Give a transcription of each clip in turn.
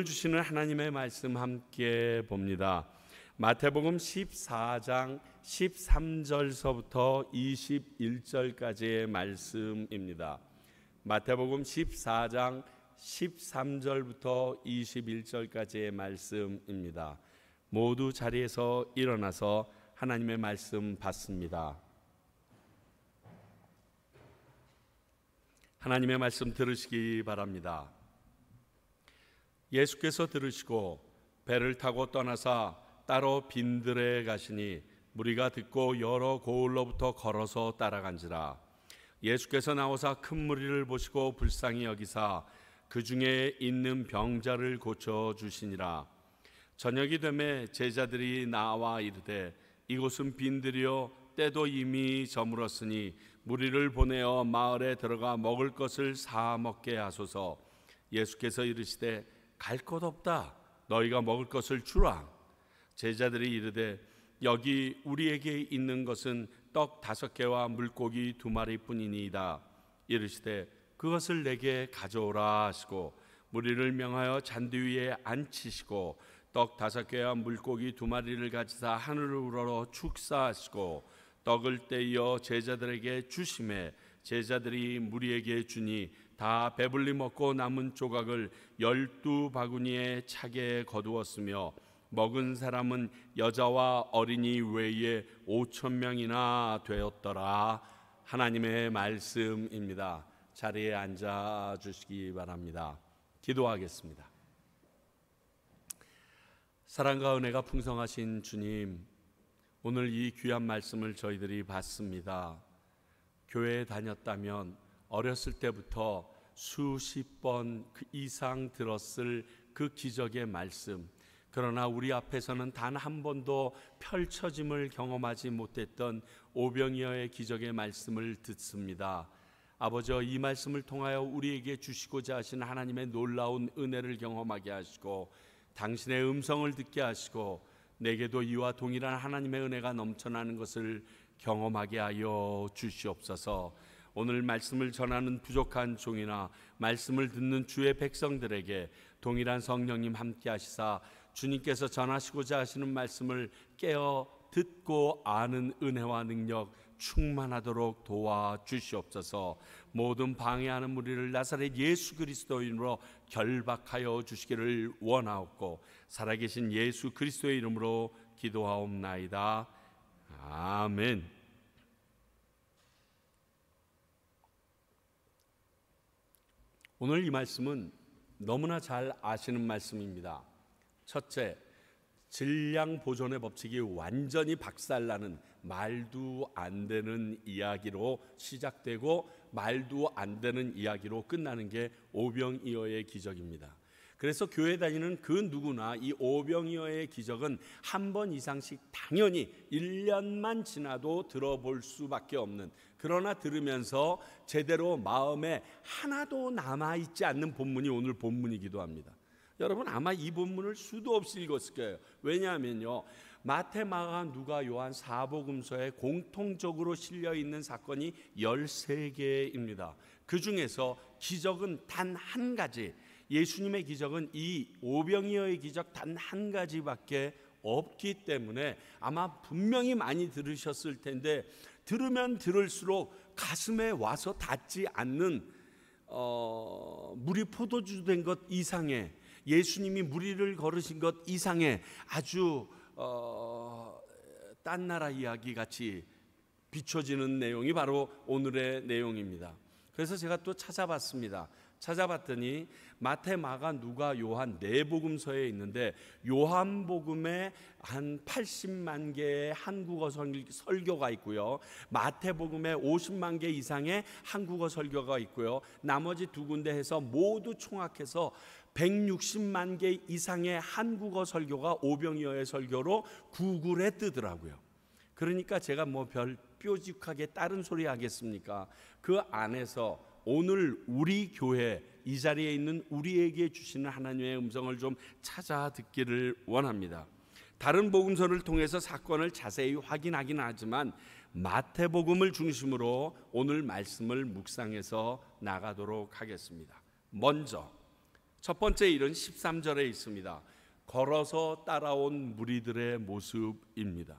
주시는 하나님의 말씀 함께 봅니다. 마태복음 14장 13절서부터 21절까지의 말씀입니다. 마태복음 14장 13절부터 21절까지의 말씀입니다. 모두 자리에서 일어나서 하나님의 말씀 받습니다. 하나님의 말씀 들으시기 바랍니다. 예수께서 들으시고 배를 타고 떠나사 따로 빈들에 가시니 무리가 듣고 여러 고을로부터 걸어서 따라간지라. 예수께서 나오사 큰 무리를 보시고 불쌍히 여기사 그 중에 있는 병자를 고쳐 주시니라. 저녁이 되매 제자들이 나와 이르되 이곳은 빈들이요 때도 이미 저물었으니 무리를 보내어 마을에 들어가 먹을 것을 사 먹게 하소서. 예수께서 이르시되 갈 곳 없다. 너희가 먹을 것을 주라. 제자들이 이르되 여기 우리에게 있는 것은 떡 5개와 물고기 2마리뿐이니이다. 이르시되 그것을 내게 가져오라 하시고 무리를 명하여 잔디 위에 앉히시고 떡 5개와 물고기 2마리를 가지사 하늘을 우러러 축사하시고 떡을 떼어 제자들에게 주시매 제자들이 무리에게 주니 다 배불리 먹고 남은 조각을 12바구니에 차게 거두었으며 먹은 사람은 여자와 어린이 외에 5,000명이나 되었더라. 하나님의 말씀입니다. 자리에 앉아 주시기 바랍니다. 기도하겠습니다. 사랑과 은혜가 풍성하신 주님, 오늘 이 귀한 말씀을 저희들이 받습니다. 교회에 다녔다면 어렸을 때부터 수십 번 그 이상 들었을 그 기적의 말씀, 그러나 우리 앞에서는 단 한 번도 펼쳐짐을 경험하지 못했던 오병이어의 기적의 말씀을 듣습니다. 아버지여, 이 말씀을 통하여 우리에게 주시고자 하신 하나님의 놀라운 은혜를 경험하게 하시고 당신의 음성을 듣게 하시고 내게도 이와 동일한 하나님의 은혜가 넘쳐나는 것을 경험하게 하여 주시옵소서. 오늘 말씀을 전하는 부족한 종이나 말씀을 듣는 주의 백성들에게 동일한 성령님 함께 하시사 주님께서 전하시고자 하시는 말씀을 깨어 듣고 아는 은혜와 능력 충만하도록 도와주시옵소서. 모든 방해하는 무리를 나사렛 예수 그리스도인으로 결박하여 주시기를 원하옵고 살아계신 예수 그리스도의 이름으로 기도하옵나이다. 아멘. 오늘 이 말씀은 너무나 잘 아시는 말씀입니다. 첫째, 질량 보존의 법칙이 완전히 박살나는 말도 안 되는 이야기로 시작되고 말도 안 되는 이야기로 끝나는 게 오병이어의 기적입니다. 그래서 교회 다니는 그 누구나 이 오병이어의 기적은 한 번 이상씩 당연히 1년만 지나도 들어볼 수밖에 없는, 그러나 들으면서 제대로 마음에 하나도 남아있지 않는 본문이 오늘 본문이기도 합니다. 여러분 아마 이 본문을 수도 없이 읽었을 거예요. 왜냐하면요, 마태, 마가, 누가, 요한 4복음서에 공통적으로 실려있는 사건이 13개입니다. 그 중에서 기적은 단 한 가지, 예수님의 기적은 이 오병이어의 기적 단 한 가지밖에 없기 때문에 아마 분명히 많이 들으셨을 텐데 들으면 들을수록 가슴에 와서 닿지 않는 물이 포도주 된 것 이상의, 예수님이 무리를 걸으신 것 이상의 아주 딴 나라 이야기 같이 비춰지는 내용이 바로 오늘의 내용입니다. 그래서 제가 또 찾아봤더니 마태, 마가, 누가, 요한 4복음서에 있는데 요한복음에 한 80만 개의 한국어 설교가 있고요, 마태복음에 50만 개 이상의 한국어 설교가 있고요, 나머지 2군데 해서 모두 총합해서 160만 개 이상의 한국어 설교가 오병이어의 설교로 구글에 뜨더라고요. 그러니까 제가 뭐 별 뾰족하게 다른 소리 하겠습니까? 그 안에서 오늘 우리 교회 이 자리에 있는 우리에게 주시는 하나님의 음성을 좀 찾아 듣기를 원합니다. 다른 복음서를 통해서 사건을 자세히 확인하긴 하지만 마태복음을 중심으로 오늘 말씀을 묵상해서 나가도록 하겠습니다. 먼저 첫 번째 일은 13절에 있습니다. 걸어서 따라온 무리들의 모습입니다.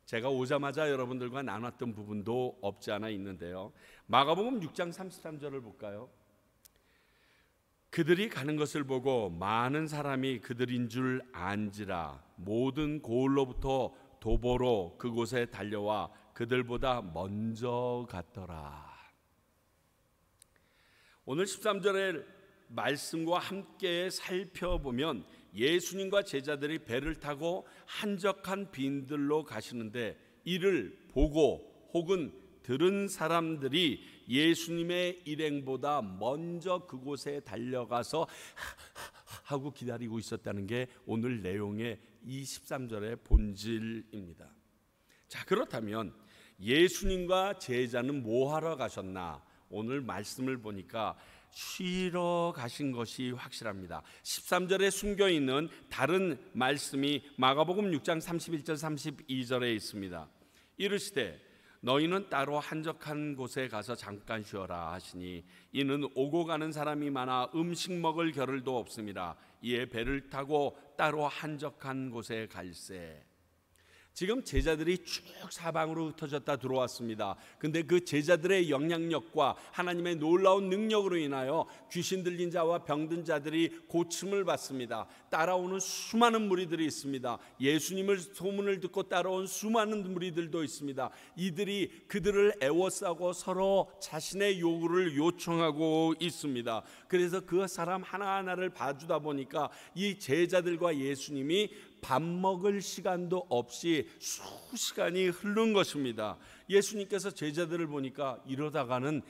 제가 오자마자 여러분들과 나눴던 부분도 없지 않아 있는데요. 마가복음 6장 33절을 볼까요? 그들이 가는 것을 보고 많은 사람이 그들인 줄 안지라 모든 고을로부터 도보로 그곳에 달려와 그들보다 먼저 갔더라. 오늘 13절의 말씀과 함께 살펴보면 예수님과 제자들이 배를 타고 한적한 빈들로 가시는데 이를 보고 혹은 들은 사람들이 예수님의 일행보다 먼저 그곳에 달려가서 하고 기다리고 있었다는 게 오늘 내용의 이 13절의 본질입니다. 자, 그렇다면 예수님과 제자는 뭐 하러 가셨나? 오늘 말씀을 보니까 쉬러 가신 것이 확실합니다. 13절에 숨겨있는 다른 말씀이 마가복음 6장 31절 32절에 있습니다. 이르시되 너희는 따로 한적한 곳에 가서 잠깐 쉬어라 하시니 이는 오고 가는 사람이 많아 음식 먹을 겨를도 없습니다. 이에 배를 타고 따로 한적한 곳에 갈새. 지금 제자들이 쭉 사방으로 흩어졌다 들어왔습니다. 근데 그 제자들의 영향력과 하나님의 놀라운 능력으로 인하여 귀신 들린 자와 병든 자들이 고침을 받습니다. 따라오는 수많은 무리들이 있습니다. 예수님을 소문을 듣고 따라온 수많은 무리들도 있습니다. 이들이 그들을 애워싸고 서로 자신의 요구를 요청하고 있습니다. 그래서 그 사람 하나하나를 봐주다 보니까 이 제자들과 예수님이 밥 먹을 시간도 없이 수시간이 흐른 것입니다. 예수님께서 제자들을 보니까 이러다가는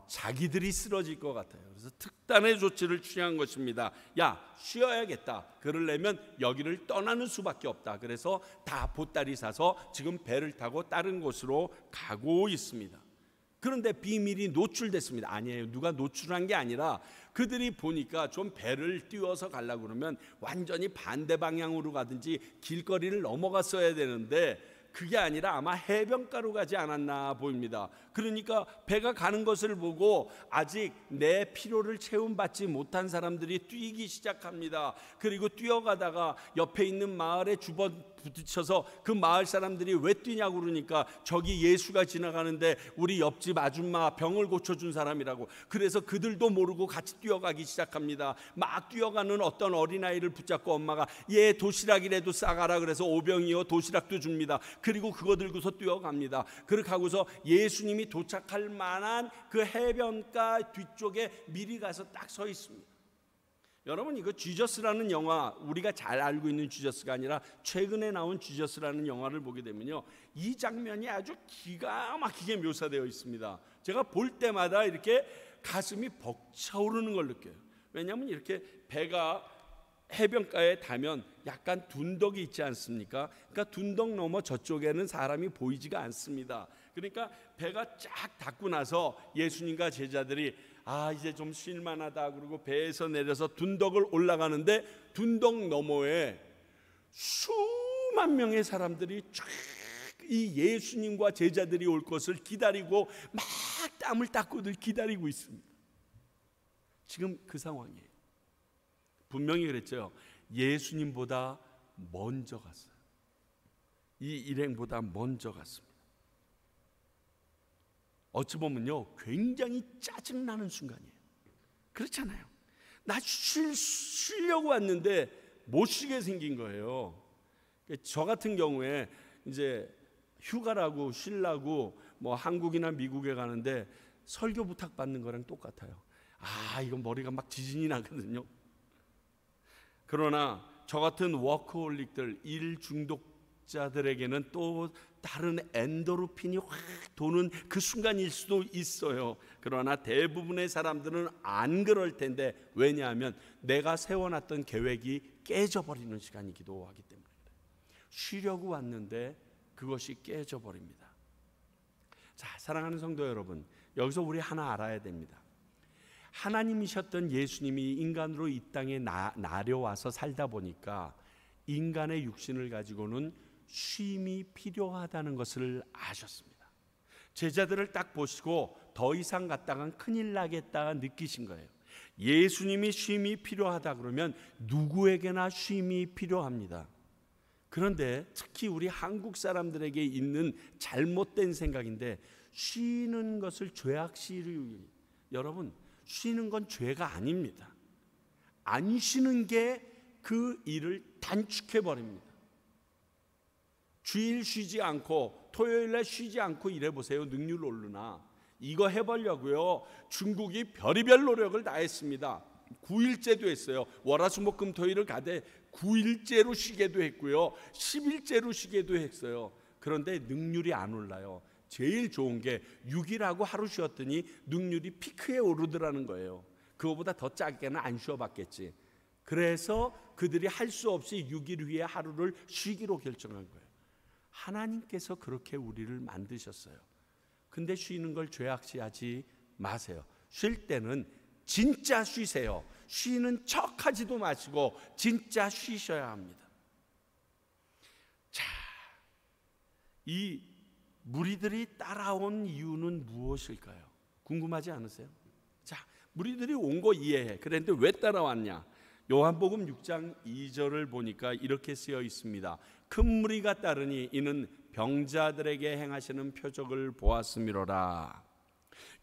자기들이 쓰러질 것 같아요. 그래서 특단의 조치를 취한 것입니다. 야, 쉬어야겠다. 그러려면 여기를 떠나는 수밖에 없다. 그래서 다 보따리 사서 지금 배를 타고 다른 곳으로 가고 있습니다. 그런데 비밀이 노출됐습니다. 아니에요. 누가 노출한 게 아니라 그들이 보니까 좀 배를 띄워서 가려고 그러면 완전히 반대 방향으로 가든지 길거리를 넘어갔어야 되는데 그게 아니라 아마 해변가로 가지 않았나 보입니다. 그러니까 배가 가는 것을 보고 아직 내 필요를 채움받지 못한 사람들이 뛰기 시작합니다. 그리고 뛰어가다가 옆에 있는 마을에 부딪혀서 그 마을 사람들이 왜 뛰냐고 그러니까 저기 예수가 지나가는데 우리 옆집 아줌마 병을 고쳐준 사람이라고. 그래서 그들도 모르고 같이 뛰어가기 시작합니다. 막 뛰어가는 어떤 어린아이를 붙잡고 엄마가 얘 도시락이라도 싸가라 그래서 오병이어 도시락도 줍니다. 그리고 그거 들고서 뛰어갑니다. 그렇게 하고서 예수님이 도착할 만한 그 해변가 뒤쪽에 미리 가서 딱 서 있습니다. 여러분, 이거 지저스라는 영화, 우리가 잘 알고 있는 지저스가 아니라 최근에 나온 지저스라는 영화를 보게 되면요, 이 장면이 아주 기가 막히게 묘사되어 있습니다. 제가 볼 때마다 이렇게 가슴이 벅차오르는 걸 느껴요. 왜냐하면 이렇게 배가 해변가에 닿으면 약간 둔덕이 있지 않습니까? 그러니까 둔덕 넘어 저쪽에는 사람이 보이지가 않습니다. 그러니까 배가 쫙 닿고 나서 예수님과 제자들이 이제 좀 쉴만하다 그러고 배에서 내려서 둔덕을 올라가는데 둔덕 너머에 수만 명의 사람들이 쫙 이 예수님과 제자들이 올 것을 기다리고 막 땀을 닦고들 기다리고 있습니다. 지금 그 상황이에요. 분명히 그랬죠. 예수님보다 먼저 갔어요. 이 일행보다 먼저 갔습니다. 어찌 보면요, 굉장히 짜증나는 순간이에요. 그렇잖아요. 나 쉬려고 왔는데 못 쉬게 생긴 거예요. 저 같은 경우에 이제 휴가라고 쉬려고 뭐 한국이나 미국에 가는데 설교 부탁받는 거랑 똑같아요. 이건 머리가 막 지진이 나거든요. 그러나 저 같은 워커홀릭들, 일 중독자들에게는 또 다른 엔도르핀이 확 도는 그 순간일 수도 있어요. 그러나 대부분의 사람들은 안 그럴 텐데, 왜냐하면 내가 세워놨던 계획이 깨져버리는 시간이기도 하기 때문에 쉬려고 왔는데 그것이 깨져버립니다. 자, 사랑하는 성도 여러분, 여기서 우리 하나 알아야 됩니다. 하나님이셨던 예수님이 인간으로 이 땅에 나려와서 살다 보니까 인간의 육신을 가지고는 쉼이 필요하다는 것을 아셨습니다. 제자들을 딱 보시고 더 이상 갔다간 큰일 나겠다 느끼신 거예요. 예수님이 쉼이 필요하다 그러면 누구에게나 쉼이 필요합니다. 그런데 특히 우리 한국 사람들에게 있는 잘못된 생각인데, 쉬는 것을 죄악시로, 여러분, 쉬는 건 죄가 아닙니다. 안 쉬는 게 그 일을 단축해 버립니다. 주일 쉬지 않고 토요일에 쉬지 않고 일해 보세요. 능률 오르나. 이거 해보려고요, 중국이 별의별 노력을 다했습니다. 9일째도 했어요. 월화수목금토일을 가되 9일째로 쉬게도 했고요, 10일째로 쉬게도 했어요. 그런데 능률이 안 올라요. 제일 좋은 게 6일하고 하루 쉬었더니 능률이 피크에 오르더라는 거예요. 그거보다 더 짧게는 안 쉬어봤겠지. 그래서 그들이 할 수 없이 6일 후에 하루를 쉬기로 결정한 거예요. 하나님께서 그렇게 우리를 만드셨어요. 근데 쉬는 걸 죄악시하지 마세요. 쉴 때는 진짜 쉬세요. 쉬는 척하지도 마시고 진짜 쉬셔야 합니다. 자, 이 무리들이 따라온 이유는 무엇일까요? 궁금하지 않으세요? 자, 무리들이 온 거 이해해. 그런데 왜 따라왔냐? 요한복음 6장 2절을 보니까 이렇게 쓰여 있습니다. 큰 무리가 따르니 이는 병자들에게 행하시는 표적을 보았음이로라.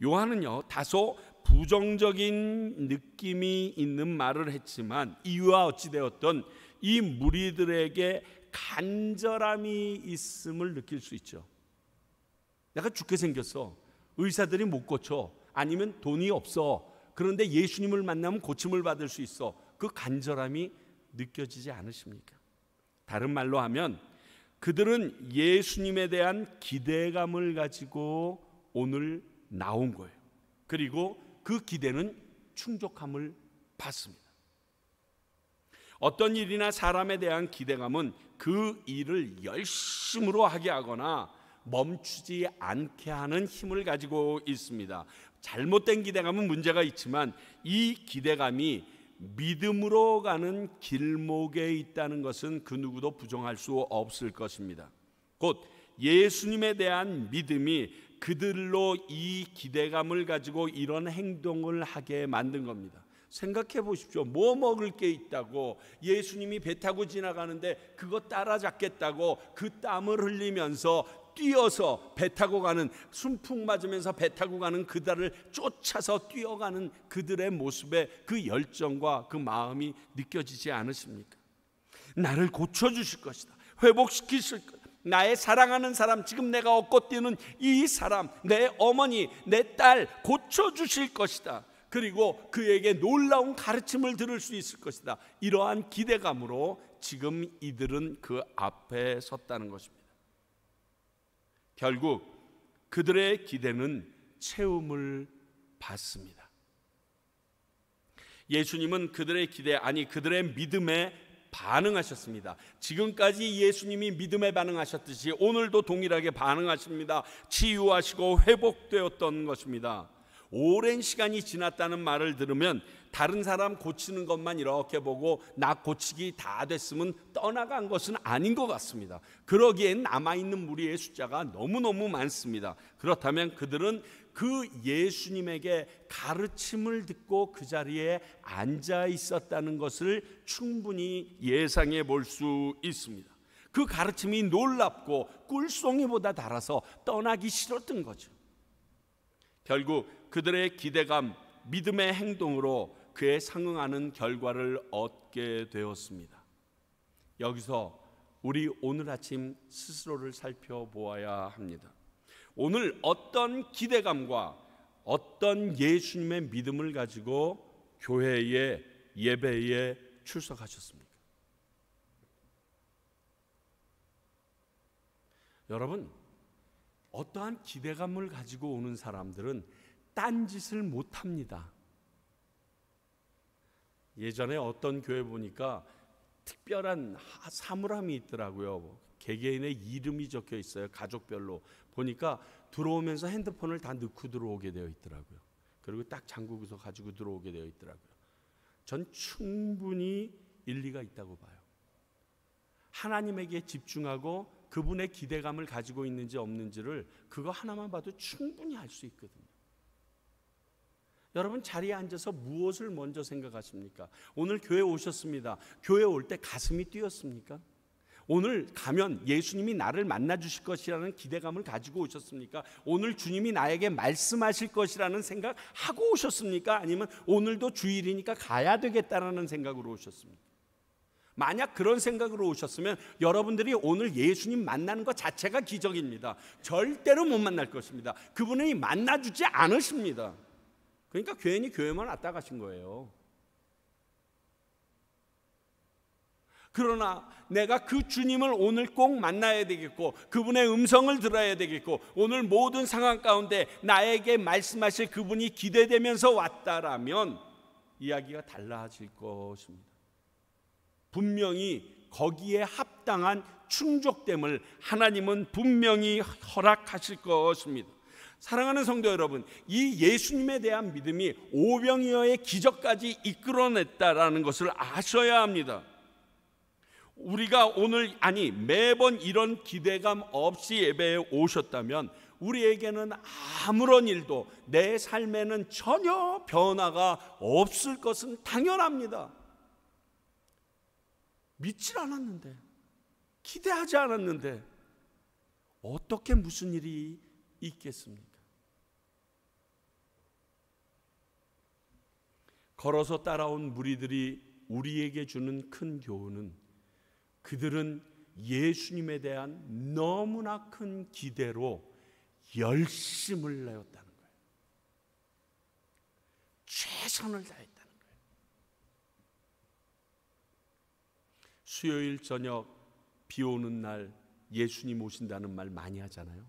요한은요, 다소 부정적인 느낌이 있는 말을 했지만 이유와 어찌되었던 이 무리들에게 간절함이 있음을 느낄 수 있죠. 내가 죽게 생겼어. 의사들이 못 고쳐. 아니면 돈이 없어. 그런데 예수님을 만나면 고침을 받을 수 있어. 그 간절함이 느껴지지 않으십니까? 다른 말로 하면 그들은 예수님에 대한 기대감을 가지고 오늘 나온 거예요. 그리고 그 기대는 충족함을 받습니다. 어떤 일이나 사람에 대한 기대감은 그 일을 열심으로 하게 하거나 멈추지 않게 하는 힘을 가지고 있습니다. 잘못된 기대감은 문제가 있지만 이 기대감이 믿음으로 가는 길목에 있다는 것은 그 누구도 부정할 수 없을 것입니다. 곧 예수님에 대한 믿음이 그들로 이 기대감을 가지고 이런 행동을 하게 만든 겁니다. 생각해 보십시오. 뭐 먹을 게 있다고 예수님이 배 타고 지나가는데 그거 따라잡겠다고 그 땀을 흘리면서 뛰어서 배 타고 가는, 순풍 맞으면서 배 타고 가는 그들을 쫓아서 뛰어가는 그들의 모습에 그 열정과 그 마음이 느껴지지 않으십니까? 나를 고쳐주실 것이다. 회복시키실 것이다. 나의 사랑하는 사람, 지금 내가 얻고 뛰는 이 사람, 내 어머니, 내 딸 고쳐주실 것이다. 그리고 그에게 놀라운 가르침을 들을 수 있을 것이다. 이러한 기대감으로 지금 이들은 그 앞에 섰다는 것입니다. 결국 그들의 기대는 채움을 받습니다. 예수님은 그들의 기대, 아니 그들의 믿음에 반응하셨습니다. 지금까지 예수님이 믿음에 반응하셨듯이 오늘도 동일하게 반응하십니다. 치유하시고 회복되었던 것입니다. 오랜 시간이 지났다는 말을 들으면 다른 사람 고치는 것만 이렇게 보고 나 고치기 다 됐으면 떠나간 것은 아닌 것 같습니다. 그러기엔 남아있는 무리의 숫자가 너무너무 많습니다. 그렇다면 그들은 그 예수님에게 가르침을 듣고 그 자리에 앉아 있었다는 것을 충분히 예상해 볼 수 있습니다. 그 가르침이 놀랍고 꿀송이보다 달아서 떠나기 싫었던 거죠. 결국 그들의 기대감, 믿음의 행동으로 그에 상응하는 결과를 얻게 되었습니다. 여기서 우리 오늘 아침 스스로를 살펴보아야 합니다. 오늘 어떤 기대감과 어떤 예수님의 믿음을 가지고 교회에, 예배에 출석하셨습니까? 여러분, 어떠한 기대감을 가지고 오는 사람들은 딴짓을 못합니다. 예전에 어떤 교회 보니까 특별한 사물함이 있더라고요. 개개인의 이름이 적혀 있어요. 가족별로. 보니까 들어오면서 핸드폰을 다 넣고 들어오게 되어 있더라고요. 그리고 딱 잠그고서 가지고 들어오게 되어 있더라고요. 전 충분히 일리가 있다고 봐요. 하나님에게 집중하고 그분의 기대감을 가지고 있는지 없는지를 그거 하나만 봐도 충분히 알 수 있거든요. 여러분 자리에 앉아서 무엇을 먼저 생각하십니까? 오늘 교회 오셨습니다. 교회 올 때 가슴이 뛰었습니까? 오늘 가면 예수님이 나를 만나 주실 것이라는 기대감을 가지고 오셨습니까? 오늘 주님이 나에게 말씀하실 것이라는 생각하고 오셨습니까? 아니면 오늘도 주일이니까 가야 되겠다라는 생각으로 오셨습니까? 만약 그런 생각으로 오셨으면 여러분들이 오늘 예수님 만나는 것 자체가 기적입니다. 절대로 못 만날 것입니다. 그분이 만나주지 않으십니다. 그러니까 괜히 교회만 왔다 가신 거예요. 그러나 내가 그 주님을 오늘 꼭 만나야 되겠고, 그분의 음성을 들어야 되겠고, 오늘 모든 상황 가운데 나에게 말씀하실 그분이 기대되면서 왔다라면 이야기가 달라질 것입니다. 분명히 거기에 합당한 충족됨을 하나님은 분명히 허락하실 것입니다. 사랑하는 성도 여러분, 이 예수님에 대한 믿음이 오병이어의 기적까지 이끌어냈다라는 것을 아셔야 합니다. 우리가 오늘, 아니 매번 이런 기대감 없이 예배에 오셨다면 우리에게는 아무런 일도, 내 삶에는 전혀 변화가 없을 것은 당연합니다. 믿질 않았는데, 기대하지 않았는데 어떻게 무슨 일이 있겠습니까? 걸어서 따라온 무리들이 우리에게 주는 큰 교훈은, 그들은 예수님에 대한 너무나 큰 기대로 열심을 내었다는 거예요. 최선을 다했다는 거예요. 수요일 저녁 비 오는 날 예수님 오신다는 말 많이 하잖아요.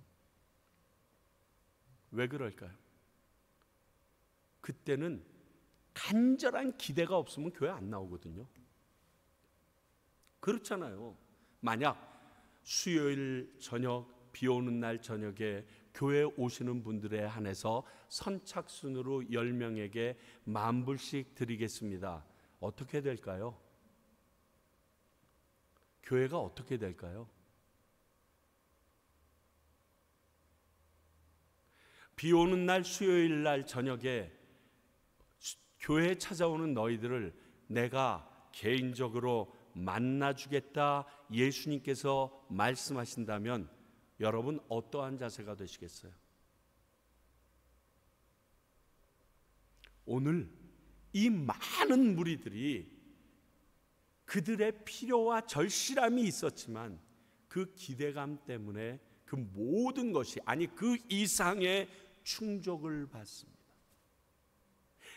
왜 그럴까요? 그때는 간절한 기대가 없으면 교회 안 나오거든요. 그렇잖아요. 만약 수요일 저녁 비 오는 날 저녁에 교회 오시는 분들에 한해서 선착순으로 10명에게 10,000불씩 드리겠습니다. 어떻게 될까요? 교회가 어떻게 될까요? 비 오는 날 수요일 날 저녁에 교회에 찾아오는 너희들을 내가 개인적으로 만나주겠다 예수님께서 말씀하신다면 여러분 어떠한 자세가 되시겠어요? 오늘 이 많은 무리들이 그들의 필요와 절실함이 있었지만 그 기대감 때문에 그 모든 것이, 아니 그 이상의 충족을 받습니다.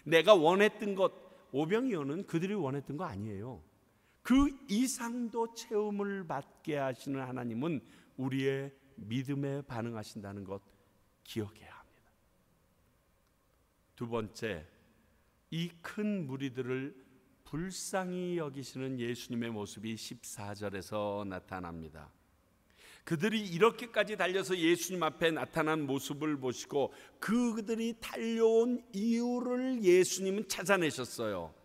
내가 원했던 것, 오병이어는 그들이 원했던 거 아니에요. 그 이상도 체험을 받게 하시는 하나님은 우리의 믿음에 반응하신다는 것 기억해야 합니다. 두 번째, 이 큰 무리들을 불쌍히 여기시는 예수님의 모습이 14절에서 나타납니다. 그들이 이렇게까지 달려서 예수님 앞에 나타난 모습을 보시고 그들이 달려온 이유를 예수님은 찾아내셨어요.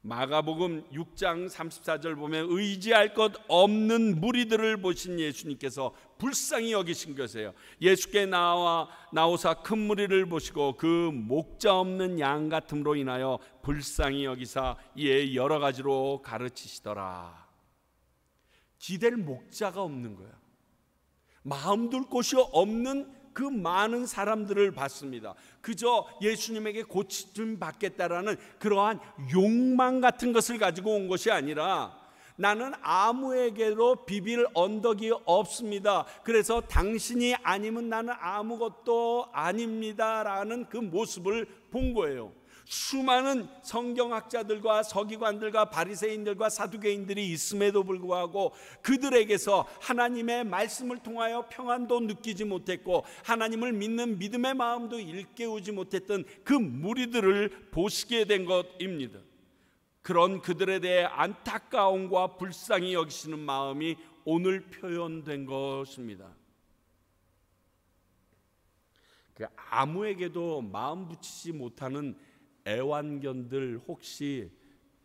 마가복음 6장 34절 보면 의지할 것 없는 무리들을 보신 예수님께서 불쌍히 여기신 것이에요. 예수께 나오사 큰 무리를 보시고 그 목자 없는 양 같음으로 인하여 불쌍히 여기사 이에 여러 가지로 가르치시더라. 기댈 목자가 없는 거야. 마음 둘 곳이 없는 그 많은 사람들을 봤습니다. 그저 예수님에게 고침 받겠다라는 그러한 욕망 같은 것을 가지고 온 것이 아니라 나는 아무에게도 비빌 언덕이 없습니다. 그래서 당신이 아니면 나는 아무것도 아닙니다라는 그 모습을 본 거예요. 수많은 성경학자들과 서기관들과 바리새인들과 사두개인들이 있음에도 불구하고 그들에게서 하나님의 말씀을 통하여 평안도 느끼지 못했고 하나님을 믿는 믿음의 마음도 일깨우지 못했던 그 무리들을 보시게 된 것입니다. 그런 그들에 대해 안타까움과 불쌍히 여기시는 마음이 오늘 표현된 것입니다. 아무에게도 마음 붙이지 못하는 애완견들 혹시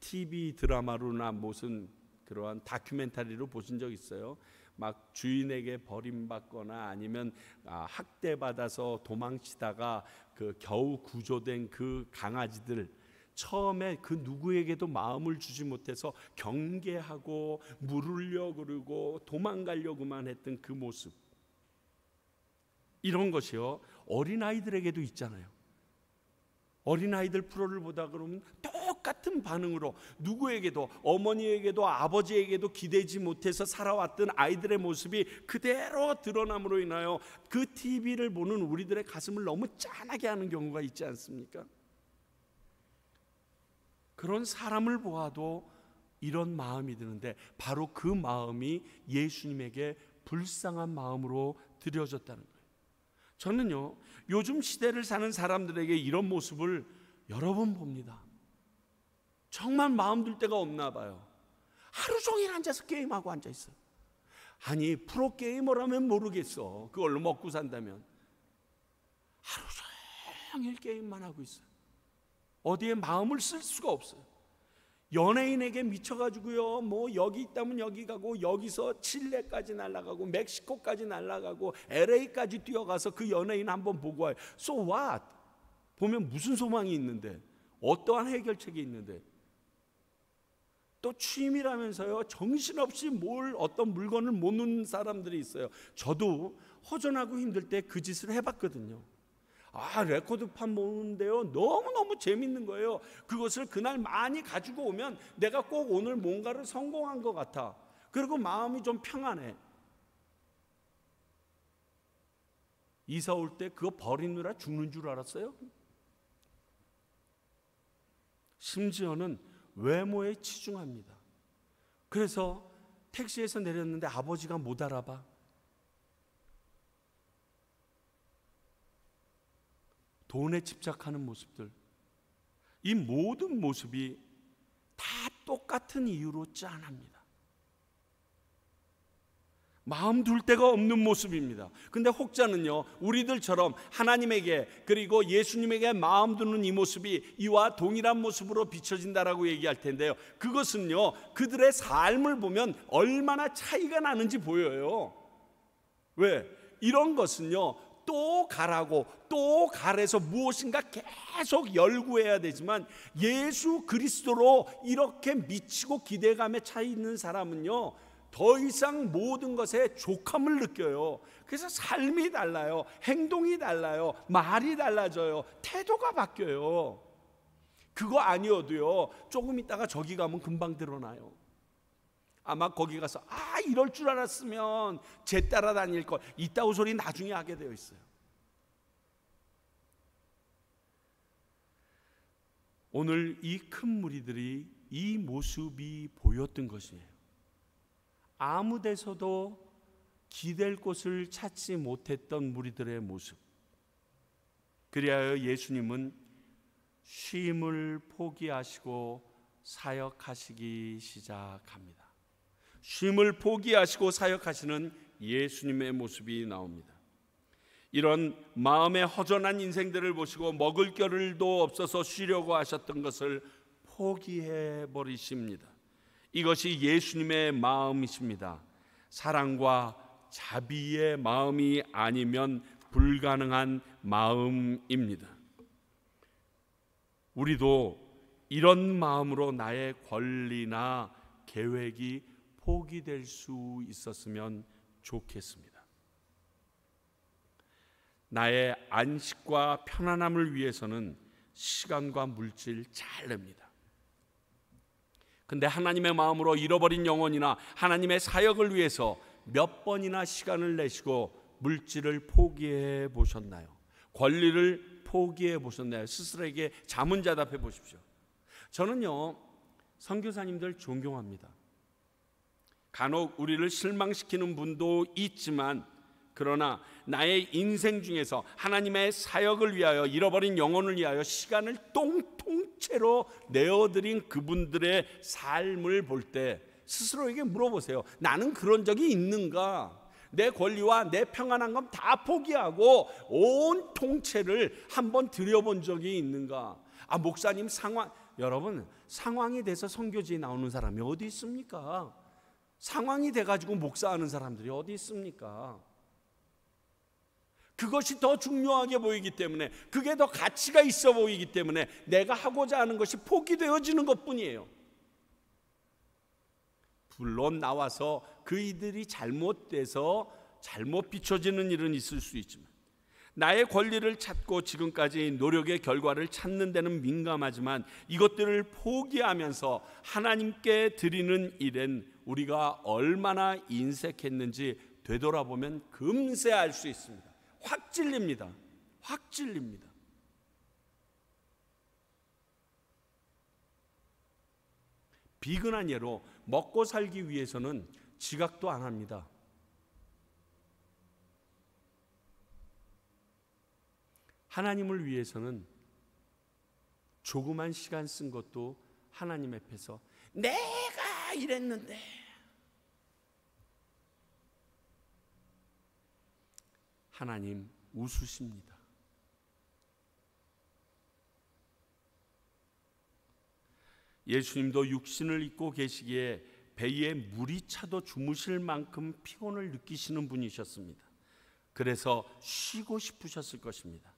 TV 드라마로나 무슨 그러한 다큐멘터리로 보신 적 있어요? 막 주인에게 버림받거나 아니면 학대받아서 도망치다가 그 겨우 구조된 그 강아지들, 처음에 그 누구에게도 마음을 주지 못해서 경계하고 물으려 그러고 도망가려고만 했던 그 모습, 이런 것이요 어린아이들에게도 있잖아요. 어린아이들 프로를 보다 그러면 똑같은 반응으로 누구에게도, 어머니에게도 아버지에게도 기대지 못해서 살아왔던 아이들의 모습이 그대로 드러남으로 인하여 그 TV를 보는 우리들의 가슴을 너무 짠하게 하는 경우가 있지 않습니까? 그런 사람을 보아도 이런 마음이 드는데, 바로 그 마음이 예수님에게 불쌍한 마음으로 드려졌다는 거예요. 저는요 요즘 시대를 사는 사람들에게 이런 모습을 여러 번 봅니다. 정말 마음 둘 데가 없나 봐요. 하루 종일 앉아서 게임하고 앉아있어요. 아니 프로게이머라면 모르겠어. 그걸로 먹고 산다면. 하루 종일 게임만 하고 있어요. 어디에 마음을 쓸 수가 없어요. 연예인에게 미쳐가지고요 뭐 여기 있다면 여기 가고, 여기서 칠레까지 날아가고 멕시코까지 날아가고 LA까지 뛰어가서 그 연예인 한번 보고 와요. So what? 보면 무슨 소망이 있는데, 어떠한 해결책이 있는데. 또 취미라면서요 정신없이 어떤 물건을 못 놓는 사람들이 있어요. 저도 허전하고 힘들 때 그 짓을 해봤거든요. 레코드판 모으는데요 너무너무 재밌는 거예요. 그것을 그날 많이 가지고 오면 내가 꼭 오늘 뭔가를 성공한 것 같아. 그리고 마음이 좀 평안해. 이사 올 때 그거 버리느라 죽는 줄 알았어요. 심지어는 외모에 치중합니다. 그래서 택시에서 내렸는데 아버지가 못 알아봐. 돈에 집착하는 모습들, 이 모든 모습이 다 똑같은 이유로 짠합니다. 마음 둘 데가 없는 모습입니다. 근데 혹자는요 우리들처럼 하나님에게 그리고 예수님에게 마음 두는 이 모습이 이와 동일한 모습으로 비춰진다라고 얘기할 텐데요, 그것은요 그들의 삶을 보면 얼마나 차이가 나는지 보여요. 왜? 이런 것은요 또 가라고 또 가래서 무엇인가 계속 열구해야 되지만, 예수 그리스도로 이렇게 미치고 기대감에 차 있는 사람은요 더 이상 모든 것에 족함을 느껴요. 그래서 삶이 달라요. 행동이 달라요. 말이 달라져요. 태도가 바뀌어요. 그거 아니어도요 조금 있다가 저기 가면 금방 드러나요. 아마 거기 가서 이럴 줄 알았으면 쟤 따라다닐 걸, 이따구 소리 나중에 하게 되어 있어요. 오늘 이 큰 무리들이 이 모습이 보였던 것이에요. 아무 데서도 기댈 곳을 찾지 못했던 무리들의 모습. 그리하여 예수님은 쉼을 포기하시고 사역하시기 시작합니다. 쉼을 포기하시고 사역하시는 예수님의 모습이 나옵니다. 이런 마음의 허전한 인생들을 보시고 먹을 겨를도 없어서 쉬려고 하셨던 것을 포기해 버리십니다. 이것이 예수님의 마음이십니다. 사랑과 자비의 마음이 아니면 불가능한 마음입니다. 우리도 이런 마음으로 나의 권리나 계획이 포기될 수 있었으면 좋겠습니다. 나의 안식과 편안함을 위해서는 시간과 물질 잘 냅니다. 근데 하나님의 마음으로 잃어버린 영혼이나 하나님의 사역을 위해서 몇 번이나 시간을 내시고 물질을 포기해 보셨나요? 권리를 포기해 보셨나요? 스스로에게 자문자답해 보십시오. 저는요 선교사님들 존경합니다. 간혹 우리를 실망시키는 분도 있지만, 그러나 나의 인생 중에서 하나님의 사역을 위하여, 잃어버린 영혼을 위하여 시간을 통째로 내어드린 그분들의 삶을 볼 때 스스로에게 물어보세요. 나는 그런 적이 있는가? 내 권리와 내 평안한 건 다 포기하고 온 통째를 한번 들여본 적이 있는가? 목사님 여러분 상황이 돼서 선교지에 나오는 사람이 어디 있습니까? 상황이 돼가지고 목사하는 사람들이 어디 있습니까? 그것이 더 중요하게 보이기 때문에, 그게 더 가치가 있어 보이기 때문에 내가 하고자 하는 것이 포기되어지는 것뿐이에요. 물론 나와서 그 이들이 잘못돼서 잘못 비춰지는 일은 있을 수 있지만, 나의 권리를 찾고 지금까지 노력의 결과를 찾는 데는 민감하지만 이것들을 포기하면서 하나님께 드리는 일엔 우리가 얼마나 인색했는지 되돌아보면 금세 알 수 있습니다. 확 찔립니다. 확 찔립니다. 비근한 예로 먹고 살기 위해서는 지각도 안 합니다. 하나님을 위해서는 조그만 시간 쓴 것도 하나님 앞에서 내가 이랬는데, 하나님 웃으십니다. 예수님도 육신을 입고 계시기에 배에 물이 차도 주무실 만큼 피곤을 느끼시는 분이셨습니다. 그래서 쉬고 싶으셨을 것입니다.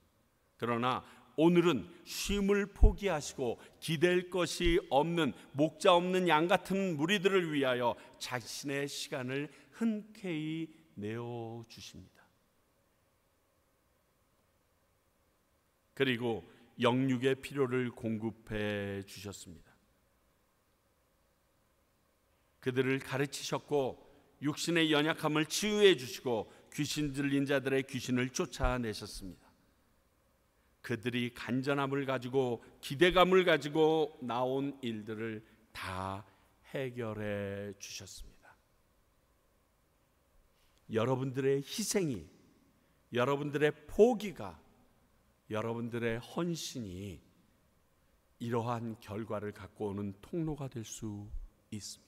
그러나 오늘은 쉼을 포기하시고 기댈 것이 없는 목자 없는 양 같은 무리들을 위하여 자신의 시간을 흔쾌히 내어주십니다. 그리고 영육의 필요를 공급해 주셨습니다. 그들을 가르치셨고 육신의 연약함을 치유해 주시고 귀신 들린 자들의 귀신을 쫓아내셨습니다. 그들이 간절함을 가지고 기대감을 가지고 나온 일들을 다 해결해 주셨습니다. 여러분들의 희생이, 여러분들의 포기가, 여러분들의 헌신이 이러한 결과를 갖고 오는 통로가 될 수 있습니다.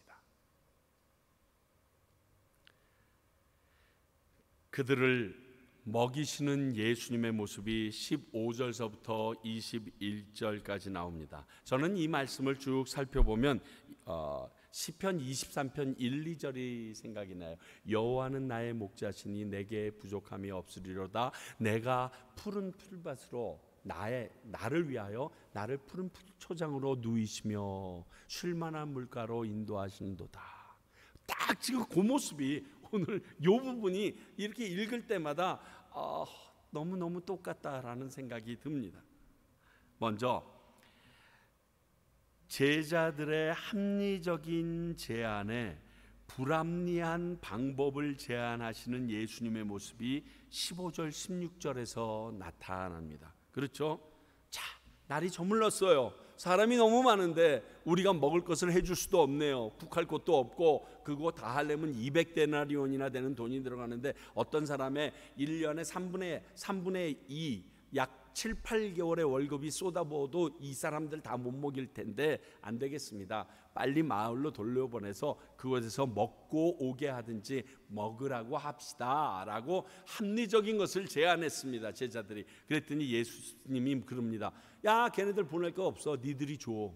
그들을 먹이시는 예수님의 모습이 15절서부터 21절까지 나옵니다. 저는 이 말씀을 쭉 살펴보면 시편 23편 1, 2절이 생각이 나요. 여호와는 나의 목자시니 내게 부족함이 없으리로다. 내가 푸른 풀밭으로 나를 위하여 나를 푸른 초장으로 누이시며 쉴만한 물가로 인도하시는도다. 딱 지금 그 모습이 오늘 이 부분이 이렇게 읽을 때마다 너무너무 똑같다라는 생각이 듭니다. 먼저 제자들의 합리적인 제안에 불합리한 방법을 제안하시는 예수님의 모습이 15절 16절에서 나타납니다. 그렇죠? 자, 날이 저물렀어요. 사람이 너무 많은데 우리가 먹을 것을 해줄 수도 없네요. 국할 곳도 없고, 그거 다 하려면 200데나리온이나 되는 돈이 들어가는데 어떤 사람의 1년에 3분의 2, 약 7, 8개월의 월급이 쏟아부어도 이 사람들 다 못 먹일 텐데 안 되겠습니다. 빨리 마을로 돌려보내서 그곳에서 먹고 오게 하든지 먹으라고 합시다 라고 합리적인 것을 제안했습니다. 제자들이. 그랬더니 예수님이 그럽니다. 야, 걔네들 보낼 거 없어. 니들이 줘.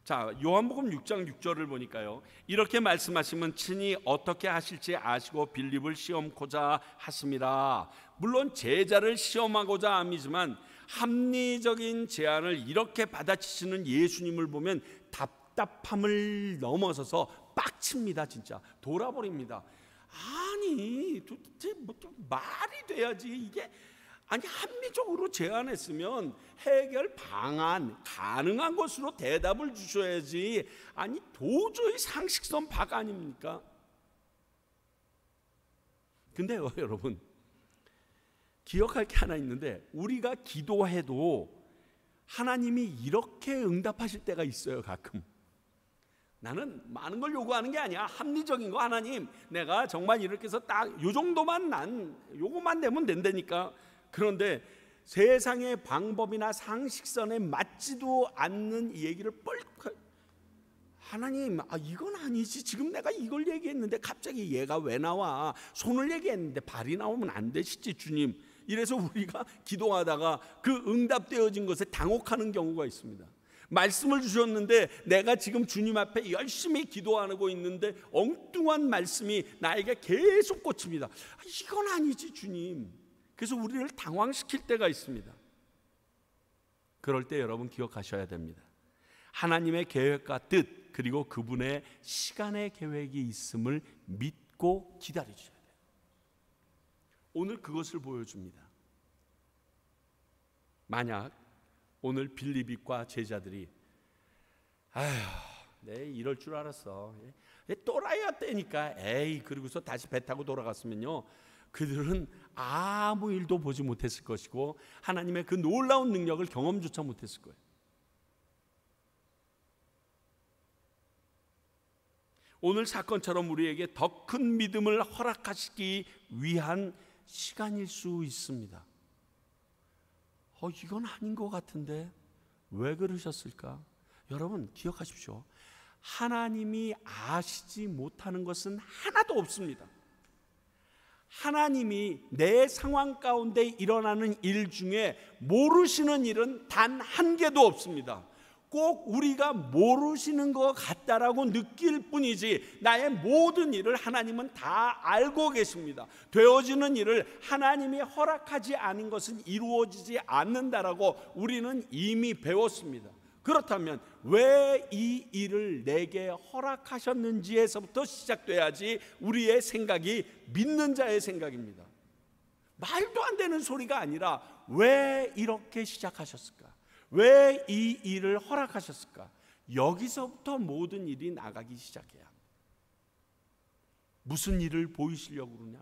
자, 요한복음 6장 6절을 보니까요, 이렇게 말씀하시면 친히 어떻게 하실지 아시고 빌립을 시험코자 하심이라. 물론 제자를 시험하고자 함이지만 합리적인 제안을 이렇게 받아치시는 예수님을 보면 답답함을 넘어서서 빡칩니다. 진짜 돌아버립니다. 아니 도대체 좀 말이 돼야지. 이게 아니 합리적으로 제안했으면 해결 방안 가능한 것으로 대답을 주셔야지. 아니 도저히 상식선 밖 아닙니까? 근데요 여러분, 기억할 게 하나 있는데, 우리가 기도해도 하나님이 이렇게 응답하실 때가 있어요. 가끔 나는 많은 걸 요구하는 게 아니야. 합리적인 거, 하나님 내가 정말 이렇게 해서 딱 요 정도만, 난 요거만 되면 된다니까. 그런데 세상의 방법이나 상식선에 맞지도 않는 이 얘기를 뻘떡, 하나님 이건 아니지. 지금 내가 이걸 얘기했는데 갑자기 얘가 왜 나와. 손을 얘기했는데 발이 나오면 안 되시지 주님. 이래서 우리가 기도하다가 그 응답되어진 것에 당혹하는 경우가 있습니다. 말씀을 주셨는데 내가 지금 주님 앞에 열심히 기도하고 있는데 엉뚱한 말씀이 나에게 계속 꽂힙니다. 이건 아니지 주님. 그래서 우리를 당황시킬 때가 있습니다. 그럴 때 여러분 기억하셔야 됩니다. 하나님의 계획과 뜻 그리고 그분의 시간의 계획이 있음을 믿고 기다리셔야 돼요. 오늘 그것을 보여줍니다. 만약 오늘 빌립과 제자들이 네 이럴 줄 알았어. 또라이야 때니까 에이 그러고서 다시 배 타고 돌아갔으면요. 그들은 아무 일도 보지 못했을 것이고 하나님의 그 놀라운 능력을 경험조차 못했을 거예요. 오늘 사건처럼 우리에게 더 큰 믿음을 허락하시기 위한 시간일 수 있습니다. 이건 아닌 것 같은데 왜 그러셨을까? 여러분 기억하십시오. 하나님이 아시지 못하는 것은 하나도 없습니다. 하나님이 내 상황 가운데 일어나는 일 중에 모르시는 일은 단 한 개도 없습니다. 꼭 우리가 모르시는 것 같다라고 느낄 뿐이지 나의 모든 일을 하나님은 다 알고 계십니다. 되어지는 일을 하나님이 허락하지 않은 것은 이루어지지 않는다라고 우리는 이미 배웠습니다. 그렇다면 왜 이 일을 내게 허락하셨는지에서부터 시작돼야지 우리의 생각이 믿는 자의 생각입니다. 말도 안 되는 소리가 아니라 왜 이렇게 시작하셨을까? 왜 이 일을 허락하셨을까? 여기서부터 모든 일이 나가기 시작해야 합니다. 무슨 일을 보이시려고 그러냐?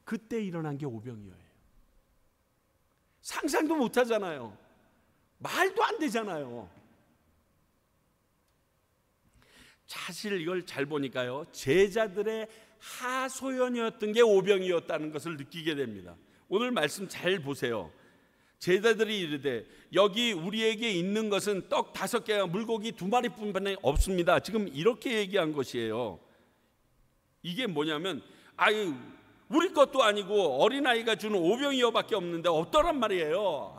그때 일어난 게 오병이어예요. 상상도 못 하잖아요. 말도 안 되잖아요. 사실 이걸 잘 보니까요, 제자들의 하소연이었던 게 오병이었다는 것을 느끼게 됩니다. 오늘 말씀 잘 보세요. 제자들이 이르되 여기 우리에게 있는 것은 떡 5개와 물고기 2마리뿐만이 없습니다. 지금 이렇게 얘기한 것이에요. 이게 뭐냐면 우리 것도 아니고 어린아이가 주는 오병이어밖에 없는데 없더란 말이에요.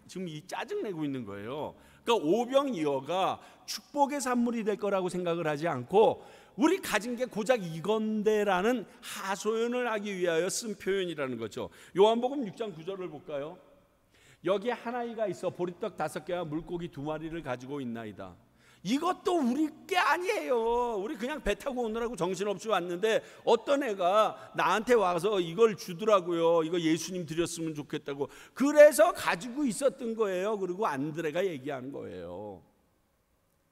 지금 이 짜증내고 있는 거예요. 그러니까 오병이어가 축복의 산물이 될 거라고 생각을 하지 않고 우리 가진 게 고작 이건데라는 하소연을 하기 위하여 쓴 표현이라는 거죠. 요한복음 6장 9절을 볼까요? 여기 한 아이가 있어 보리떡 5개와 물고기 2마리를 가지고 있나이다. 이것도 우리 게 아니에요. 우리 그냥 배 타고 오느라고 정신없이 왔는데 어떤 애가 나한테 와서 이걸 주더라고요. 이거 예수님 드렸으면 좋겠다고. 그래서 가지고 있었던 거예요. 그리고 안드레가 얘기한 거예요.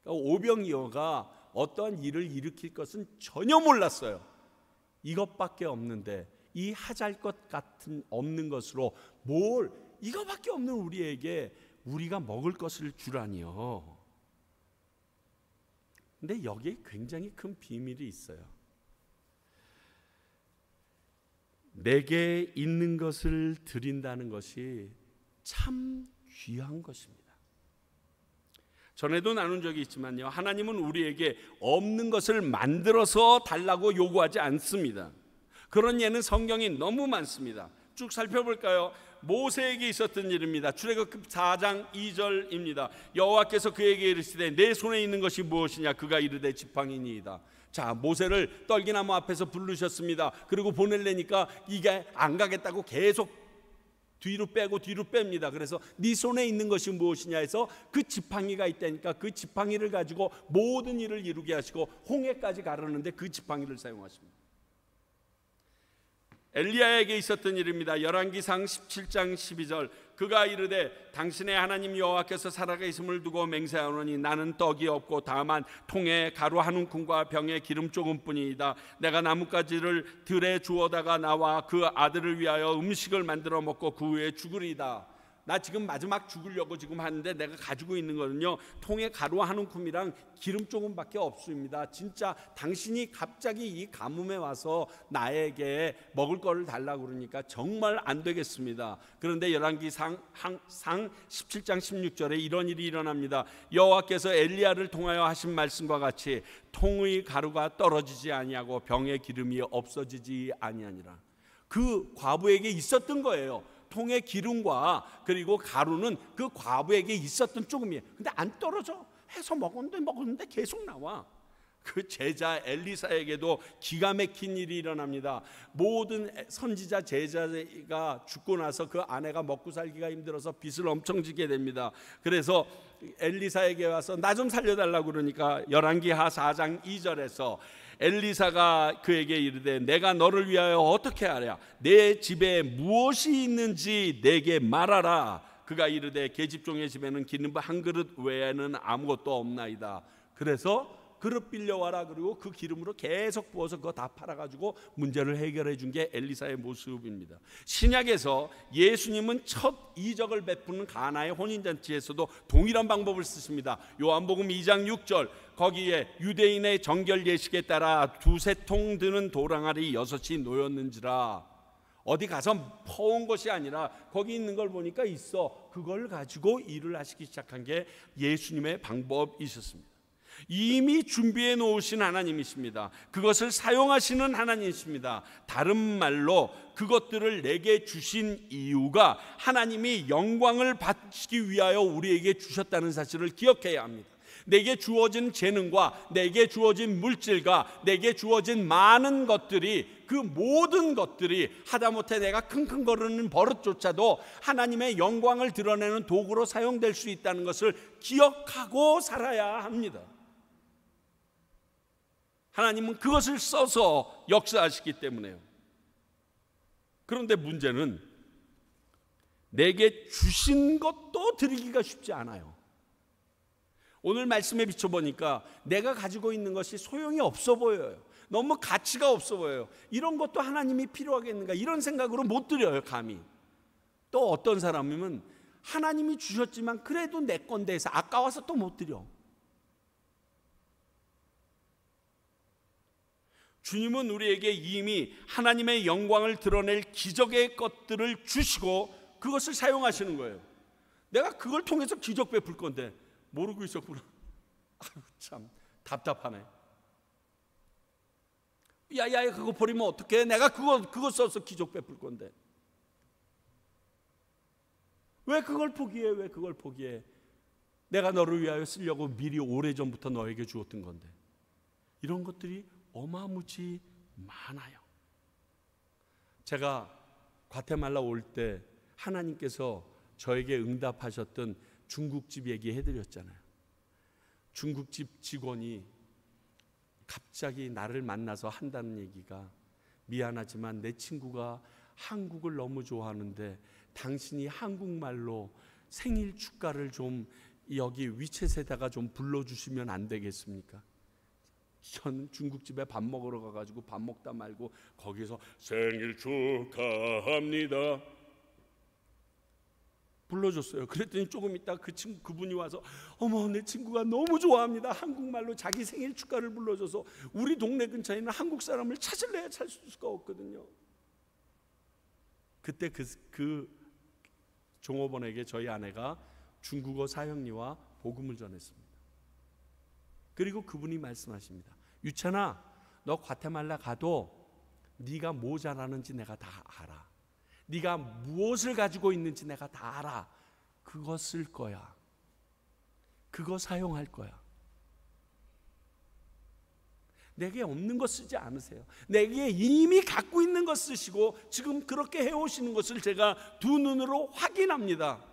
그러니까 오병이어가 어떤 일을 일으킬 것은 전혀 몰랐어요. 이것밖에 없는데 이 하잘것 같은 없는 것으로 이거밖에 없는 우리에게 우리가 먹을 것을 주라니요. 근데 여기에 굉장히 큰 비밀이 있어요. 내게 있는 것을 드린다는 것이 참 귀한 것입니다. 전에도 나눈 적이 있지만요, 하나님은 우리에게 없는 것을 만들어서 달라고 요구하지 않습니다. 그런 예는 성경이 너무 많습니다. 쭉 살펴볼까요? 모세에게 있었던 일입니다. 출애굽기 4장 2절입니다. 여호와께서 그에게 이르시되 내 손에 있는 것이 무엇이냐? 그가 이르되 지팡이니이다. 자, 모세를 떨기나무 앞에서 부르셨습니다. 그리고 보내려니까 이게 안 가겠다고 계속 뒤로 뺍니다. 그래서 네 손에 있는 것이 무엇이냐 해서 그 지팡이가 있다니까 그 지팡이를 가지고 모든 일을 이루게 하시고 홍해까지 가르는데 그 지팡이를 사용하십니다. 엘리야에게 있었던 일입니다. 열왕기상 17장 12절 그가 이르되 당신의 하나님 여호와께서 살아계심을 두고 맹세하노니 나는 떡이 없고 다만 통에 가루 한 움큼과 병에 기름 조금뿐이다. 내가 나뭇가지를 들에 주워다가 나와 그 아들을 위하여 음식을 만들어 먹고 그 후에 죽으리이다. 나 지금 마지막 죽으려고 지금 하는데 내가 가지고 있는 거는요, 통에 가루 한 움큼이랑 기름 조금밖에 없습니다. 진짜 당신이 갑자기 이 가뭄에 와서 나에게 먹을 거를 달라고 그러니까 정말 안 되겠습니다. 그런데 열왕기상 17장 16절에 이런 일이 일어납니다. 여호와께서 엘리야를 통하여 하신 말씀과 같이 통의 가루가 떨어지지 아니하고 병의 기름이 없어지지 아니하니라. 그 과부에게 있었던 거예요. 통의 기름과 그리고 가루는 그 과부에게 있었던 조금이에요. 근데 안 떨어져. 해서 먹었는데 계속 나와. 그 제자 엘리사에게도 기가 막힌 일이 일어납니다. 모든 선지자 제자가 죽고 나서 그 아내가 먹고 살기가 힘들어서 빚을 엄청 지게 됩니다. 그래서 엘리사에게 와서 나 좀 살려달라고 그러니까 열왕기하 4장 2절에서 엘리사가 그에게 이르되 내가 너를 위하여 어떻게 하랴? 내 집에 무엇이 있는지 내게 말하라. 그가 이르되 계집종의 집에는 기름 한 그릇 외에는 아무것도 없나이다. 그래서 그릇 빌려와라. 그리고 그 기름으로 계속 부어서 그거 다 팔아가지고 문제를 해결해 준 게 엘리사의 모습입니다. 신약에서 예수님은 첫 이적을 베푸는 가나의 혼인잔치에서도 동일한 방법을 쓰십니다. 요한복음 2장 6절 거기에 유대인의 정결 예식에 따라 두세 통 드는 도랑아리 6이 놓였는지라. 어디 가서 퍼온 것이 아니라 거기 있는 걸 보니까 있어. 그걸 가지고 일을 하시기 시작한 게 예수님의 방법이셨습니다. 이미 준비해 놓으신 하나님이십니다. 그것을 사용하시는 하나님이십니다. 다른 말로 그것들을 내게 주신 이유가 하나님이 영광을 받기 위하여 우리에게 주셨다는 사실을 기억해야 합니다. 내게 주어진 재능과 내게 주어진 물질과 내게 주어진 많은 것들이, 그 모든 것들이 하다못해 내가 킁킁거리는 버릇조차도 하나님의 영광을 드러내는 도구로 사용될 수 있다는 것을 기억하고 살아야 합니다. 하나님은 그것을 써서 역사하시기 때문에요. 그런데 문제는 내게 주신 것도 드리기가 쉽지 않아요. 오늘 말씀에 비춰보니까 내가 가지고 있는 것이 소용이 없어 보여요. 너무 가치가 없어 보여요. 이런 것도 하나님이 필요하겠는가, 이런 생각으로 못 드려요, 감히. 또 어떤 사람이면 하나님이 주셨지만 그래도 내 건데 해서 아까워서 또 못 드려. 주님은 우리에게 이미 하나님의 영광을 드러낼 기적의 것들을 주시고 그것을 사용하시는 거예요. 내가 그걸 통해서 기적 베풀 건데 모르고 있었구나. 아유, 참 답답하네. 야야, 그거 버리면 어떡해? 내가 그거 써서 기적 베풀 건데 왜 그걸 포기해? 왜 그걸 포기해? 내가 너를 위하여 쓰려고 미리 오래전부터 너에게 주었던 건데. 이런 것들이 어마무지 많아요. 제가 과테말라 올 때 하나님께서 저에게 응답하셨던 중국집 얘기해드렸잖아요. 중국집 직원이 갑자기 나를 만나서 한다는 얘기가, 미안하지만 내 친구가 한국을 너무 좋아하는데 당신이 한국말로 생일 축가를 좀 여기 위챗에다가 좀 불러주시면 안 되겠습니까? 저는 중국집에 밥 먹으러 가가지고 밥 먹다 말고 거기서 생일 축하합니다 불러줬어요. 그랬더니 조금 있다 그분이 와서 어머, 내 친구가 너무 좋아합니다. 한국말로 자기 생일 축가를 불러줘서 우리 동네 근처에 있는 한국 사람을 찾을래야 찾을 수가 없거든요. 그때 그 종업원에게 저희 아내가 중국어 사형리와 복음을 전했습니다. 그리고 그분이 말씀하십니다. 유찬아, 너 과테말라 가도 네가 뭐 잘하는지 내가 다 알아. 네가 무엇을 가지고 있는지 내가 다 알아. 그거 쓸 거야. 그거 사용할 거야. 내게 없는 거 쓰지 않으세요. 내게 이미 갖고 있는 거 쓰시고 지금 그렇게 해오시는 것을 제가 두 눈으로 확인합니다.